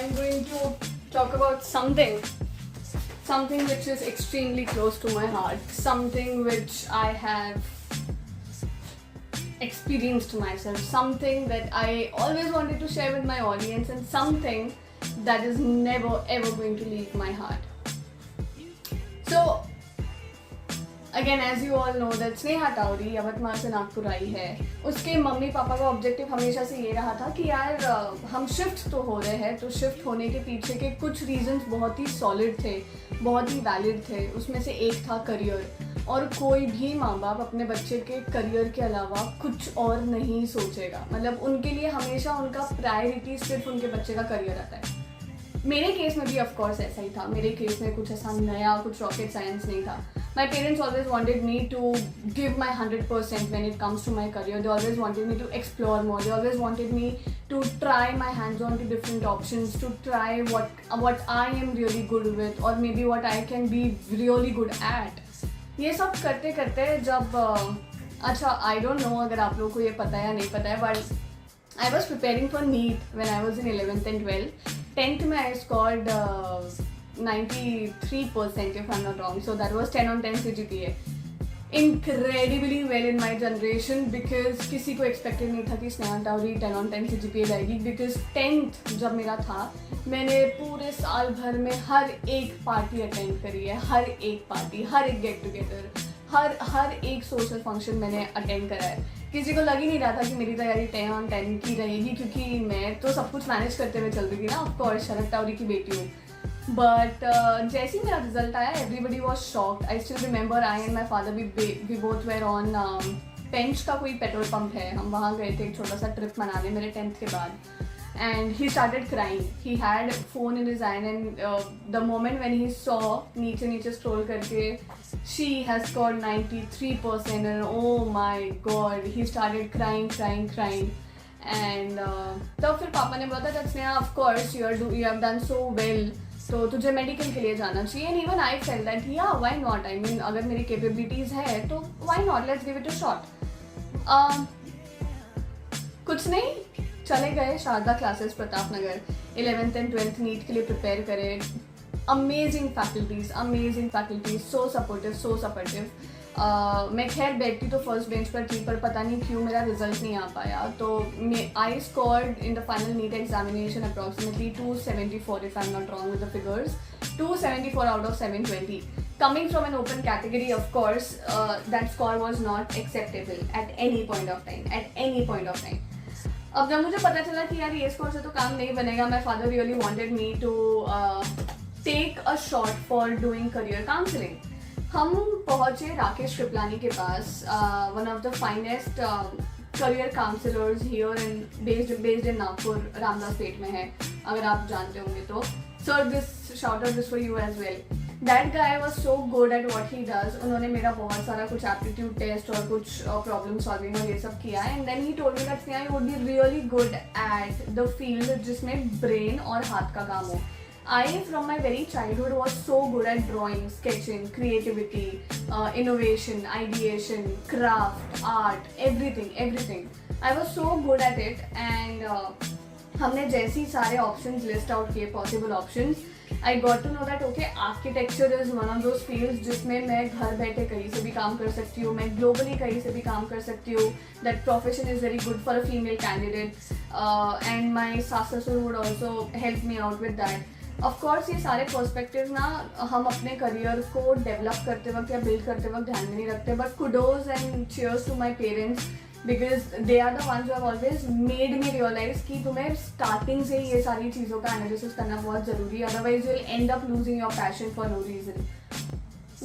I'm going to talk about something which is extremely close to my heart, something which I have experienced myself, something that I always wanted to share with my audience, and something that is never ever going to leave my heart. So again as you all know that Sneha Tauri Yavatmal से नागपुर आई है. उसके mummy papa का objective हमेशा से ये रहा था कि यार हम शिफ्ट तो हो रहे हैं, तो शिफ्ट होने के पीछे के कुछ रीजंस बहुत ही सॉलिड थे, बहुत ही वैलिड थे. उसमें से एक था करियर, और कोई भी माँ बाप अपने बच्चे के करियर के अलावा कुछ और नहीं सोचेगा. मतलब उनके लिए हमेशा उनका प्रायोरिटी सिर्फ उनके बच्चे का करियर आता है. मेरे केस में भी ऑफ कोर्स ऐसा ही था. मेरे केस में कुछ ऐसा नया, कुछ रॉकेट साइंस नहीं था. My parents always wanted me to give my 100% when it comes to my career. They always wanted me to explore more. They always wanted me to try my hands on to different options, to try what I am really good with, or maybe what I can be really good at. ये सब करते करते जब अच्छा I don't know अगर आप लोगों को ये पता है या नहीं पता है, but I was preparing for NEET when I was in 11th and 12th. 10th में I scored 93% if I'm not wrong, so that was 10 on 10 CGPA. Incredibly well in my generation, because किसी को expected नहीं था कि Sneha टाउरी 10 on 10 CGPA लाएगी. because 10th जब मेरा था, मैंने पूरे साल भर में हर एक पार्टी अटेंड करी है, हर एक पार्टी, हर एक गेट टुगेदर, हर एक सोशल फंक्शन मैंने अटेंड करा है. किसी को लग ही नहीं रहा था कि मेरी तैयारी 10 on 10 की रहेगी, क्योंकि मैं तो सब कुछ मैनेज करते हुए चल रही थी ना. ऑफकोर्स शरद टाउरी की बेटी हूँ. बट जैसे ही मेरा रिजल्ट आया, everybody was shocked. I still remember I and my father we both were on Pench का कोई पेट्रोल पंप है, हम वहाँ गए थे एक छोटा सा ट्रिप मनाने मेरे 10th के बाद. And he started crying. He had phone in his hand, and the moment when he saw नीचे scroll करके she has scored 93%, and oh my god, he started crying. And तब फिर पापा ने बोला था Sneha, of course you have done so well, तो तुझे मेडिकल के लिए जाना चाहिए. And even I felt that yeah, why not? I mean, अगर मेरी capabilities है तो why not? Let's give it a shot. कुछ नहीं, चले गए Sharda classes Pratap Nagar. 11th and 12th NEET के लिए प्रिपेयर करे. Amazing faculties, so supportive. मैं खैर बैठती तो फर्स्ट बेंच पर थी, पर पता नहीं क्यों मेरा रिजल्ट नहीं आ पाया. तो I scored in the final NEET examination approximately 274 if I'm not wrong with the figures. 274 out of 720. Coming from an open category, of course, that score was not acceptable at any point of time. अब जब मुझे पता चला कि यार ये score से तो काम नहीं बनेगा, my father really wanted me to take a shot for doing career counselling. हम पहुँचे राकेश कृपलानी के पास, one of the finest career counsellors here in based in Nagpur, Ramdas Peth में है, अगर आप जानते होंगे तो. Sir, this shout out this for you as well. That guy was so good at what he does. उन्होंने मेरा बहुत सारा कुछ एप्टीट्यूड टेस्ट और कुछ प्रॉब्लम सॉल्विंग और ये सब किया है. And then he told me that Sneha, you would be really good at the field जिसमें ब्रेन और हाथ का काम हो. I from my very childhood was so good at drawing, sketching, creativity, innovation, ideation, craft, art, everything. I was so good at it, and हमने जैसे ही सारे options list out किए, possible options, I got to know that okay, architecture is one of those fields जिसमें मैं घर बैठे कहीं से भी काम कर सकती हूँ, मैं globally कहीं से भी काम कर सकती हूँ. That profession is very good for a female candidate, and my सास ससुर would also help me out with that. Of course ये सारे पर्सपेक्टिव ना हम अपने करियर को डेवलप करते वक्त या बिल्ड करते वक्त ध्यान में नहीं रखते. But kudos and cheers to my parents, because they are the ones who have always made me realize कि तुम्हें स्टार्टिंग से ही ये सारी चीज़ों का एनालिसिस करना बहुत ज़रूरी है, otherwise you will end up losing your passion for no reason.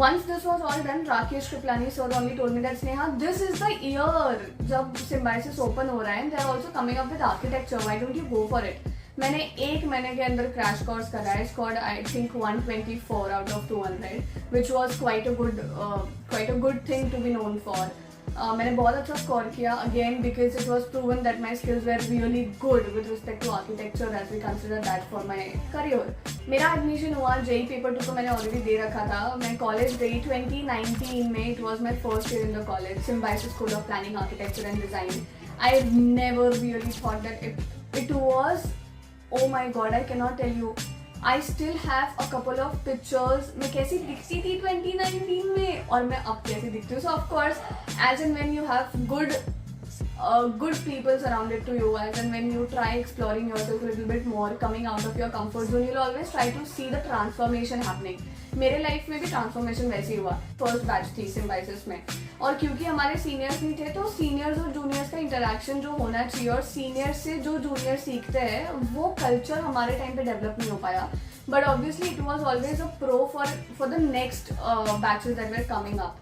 Once this was all done, Rakesh Kriplani sir only told me that Sneha, this is the year जब Symbiosis open हो रहा है, and they are also coming up with architecture. Why don't you go for it? मैंने एक महीने के अंदर crash course करा है. Scored I think 124 out of 200, which was quite a good thing to be known for. मैंने बहुत अच्छा स्कोर किया, again because it was proven that my skills were really good with respect to architecture as we consider that for my career. मेरा admission हुआ, JEE paper 2 को मैंने already दे रखा था. मैं कॉलेज गई 2019 में. It was my first year in the college, symbiosis school of planning, architecture and design. I never really thought that it was oh my god, I cannot tell you. I still have a couple of pictures. मैं कैसी दिखती थी 2019 में और मैं अब कैसी दिखती हूँ. So of course, as and when you have good people surrounded to you, as and when you try exploring yourself a little bit more, coming out of your comfort zone, you'll always try to see the transformation happening. मेरे life में भी transformation वैसे ही हुआ. First batch थी Symbiosis में, और क्योंकि हमारे सीनियर्स नहीं थे तो सीनियर्स और जूनियर्स का इंटरेक्शन जो होना चाहिए और सीनियर्स से जो जूनियर सीखते हैं वो कल्चर हमारे टाइम पे डेवलप नहीं हो पाया. But obviously it was always a pro for the next batches that were coming up.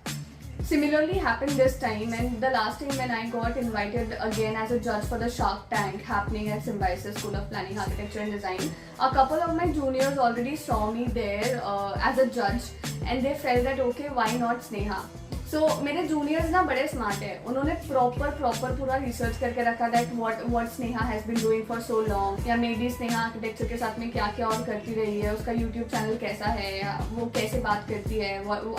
Similarly happened this time, and the last time when I got invited again as a judge for the Shark Tank happening at Symbiosis School of Planning, Architecture and Design, a couple of my juniors already saw me there as a judge, and they felt that okay, why not Sneha. So मेरे juniors ना बड़े smart है, उन्होंने proper पूरा research करके रखा that what Sneha has been doing for so long, या maybe Sneha architecture के साथ में क्या क्या और करती रही है, उसका YouTube channel कैसा है, वो कैसे बात करती है,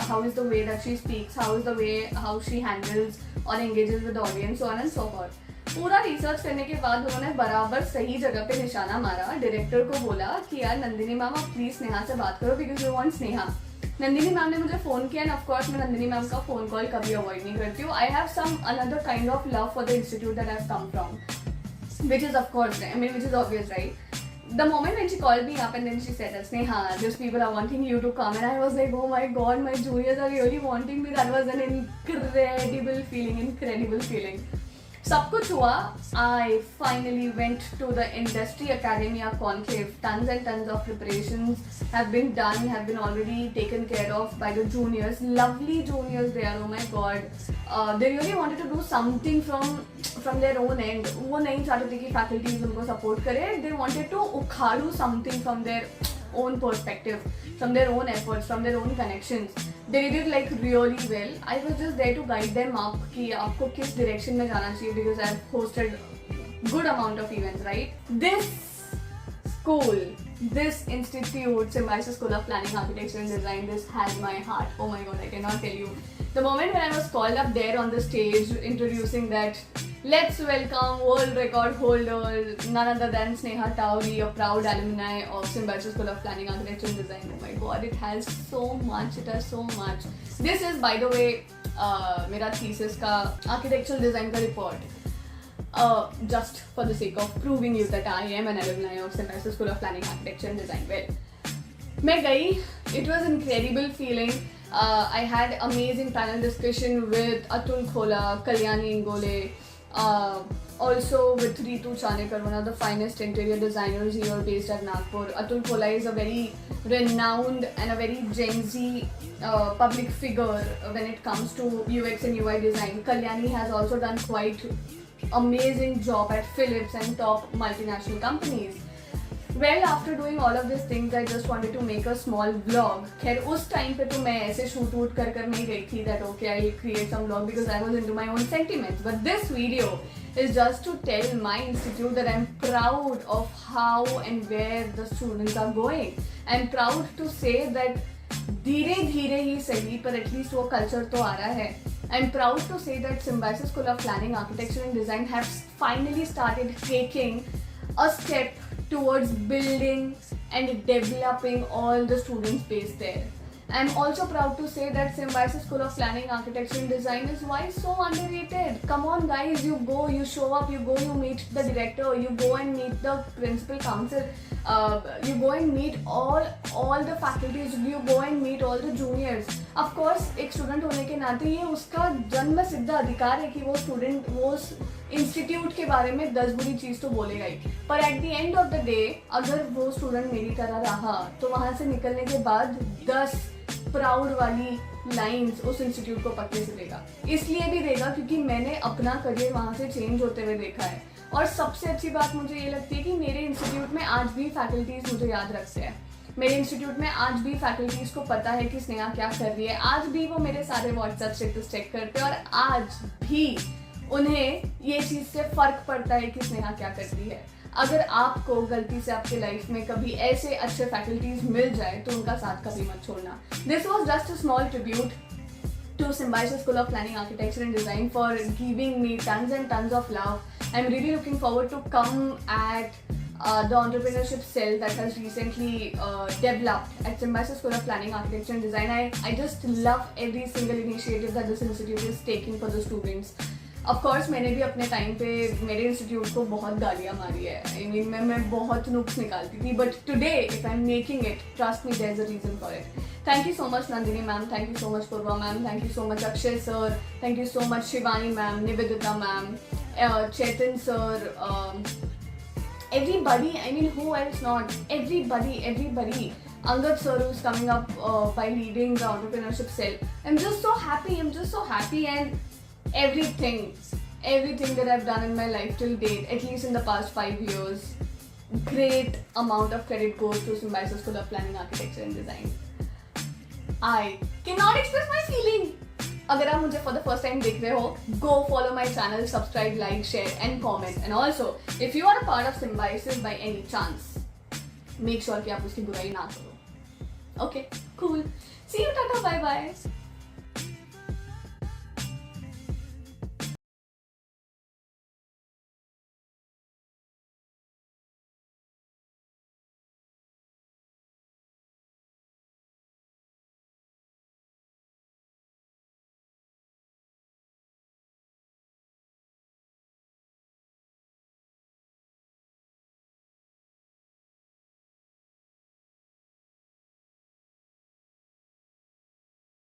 how is the way that she speaks, how she handles or engages with the audience, so on and so forth. पूरा रिसर्च करने के बाद उन्होंने बराबर सही जगह पे निशाना मारा. डायरेक्टर को बोला कि यार नंदिनी मैम आप प्लीज स्नेहा से बात करो because you want Sneha. Nandini ma'am ने मुझे फ़ोन किया एंड ऑफ कोर्स मैं नंदिनी मैम का फ़ोन कॉल कभी अवॉइड नहीं करती हूँ. I have some another kind of love for the institute that I have come from, which is of course, I mean, which is obvious, right? The moment when she called me up and then she said, Sneha, these people are wanting you to come, and I was like, oh my god, my juniors are really wanting me. That was an incredible feeling. सब कुछ हुआ. I finally went to the Industry Academia conclave. Tons and tons of preparations have been done, have been already taken care of by the juniors. Lovely juniors they are, oh my god. They really wanted to do something from their own end. वो नहीं चाहते थे कि faculties उनको support करे. They wanted to उखाड़ू something from their own perspective, from their own efforts, from their own connections. They did it like really well. I was just there to guide them up कि आपको किस direction में जाना चाहिए, because I've hosted good amount of events, right? This school, this institute, Symbiosis School of Planning, Architecture and Design, this has my heart. Oh my god, I cannot tell you. The moment when I was called up there on the stage introducing that, let's welcome world record holder, none other than Sneha Towri, a proud alumni of Symbiosis School of Planning, Architecture and Design. Oh my god, it has so much, it has so much. This is, by the way, मेरा thesis का architectural design का report. Just for the sake of proving you that I am an alumni of Symbiosis School of Planning, Architecture and Design. Well, मैं गई, it was incredible feeling. I had amazing panel discussion with Atul Khola, Kalyani Ingole, also with Ritu Chanekar, one of the finest interior designers here based at Nagpur. Atul Khola is a very renowned and a very Gen Z public figure when it comes to UX and UI design. Kalyani has also done quite amazing job at Philips and top multinational companies. Well, after doing all of these things, I just wanted to make a small vlog. खैर उस time पे तो मैं ऐसे shoot वूट कर नहीं गई थी that okay, I'll create some vlog because I was into my own sentiments. But this video is just to tell my institute that I'm proud of how and where the students are going. I'm proud to say that धीरे धीरे ही सही पर at least वो culture तो आ रहा है. I'm proud to say that Symbiosis School of Planning, Architecture and Design have finally started taking a step towards building and developing all the students based there. I'm also proud to say that Symbiosis School of Planning, Architecture and Design is why so underrated. Come on guys, you go, you show up, you go, you meet the director, you go and meet the principal council, you go and meet all the faculties, you go and meet all the juniors. Of course, एक student होने के नाते ये उसका जन्म सिद्ध अधिकार है कि वो student वो इंस्टीट्यूट के बारे में 10 बुरी चीज़ तो बोलेगा ही, पर at the end of the day अगर वो स्टूडेंट मेरी तरह रहा तो वहाँ से निकलने के बाद 10 प्राउड वाली लाइंस उस इंस्टीट्यूट को पक्के से देगा. इसलिए भी देगा क्योंकि मैंने अपना करियर वहाँ से चेंज होते हुए देखा है. और सबसे अच्छी बात मुझे ये लगती है कि मेरे इंस्टीट्यूट में आज भी फैकल्टीज मुझे याद रखते हैं. मेरे इंस्टीट्यूट में आज भी फैकल्टीज को पता है कि स्नेहा क्या कर रही है. आज भी वो मेरे सारे व्हाट्सएप स्टेटस चेक करते हैं और आज भी उन्हें ये चीज़ से फ़र्क पड़ता है कि स्नेहा क्या करती है. अगर आपको गलती से आपके लाइफ में कभी ऐसे अच्छे फैकल्टीज मिल जाए तो उनका साथ कभी मत छोड़ना. This was just a small tribute to Symbiosis School of Planning, Architecture and Design for giving me tons and tons of love. I'm really looking forward to come at the entrepreneurship cell that has recently developed at Symbiosis School of Planning, Architecture and Design. I just love every single initiative that this institute is taking for the students. Of course, मैंने भी अपने time पे मेरे institute को बहुत गालियाँ मारी है. I mean, मैं बहुत नुक्स निकालती थी. But today, if I'm making it, trust me, there's a reason for it. Thank you so much, Nandini ma'am. Thank you so much, Purva ma'am. Thank you so much, Akshay sir. Thank you so much, Shivani ma'am, Nivedita ma'am, Chetan sir. Everybody, I mean, who else not? Everybody. Angad sir, who's coming up by leading the entrepreneurship cell. I'm just so happy, and everything that I've done in my life till date, at least in the past 5 years, great amount of credit goes to Symbiosis School of Planning, Architecture and Design. I cannot express my feeling. अगर आप मुझे for the first time देख रहे हो, go follow my channel, subscribe, like, share and comment. And also, if you are a part of Symbiosis by any chance, make sure कि आप उसकी बुराई ना करो. Okay, cool. See you, tata, bye bye.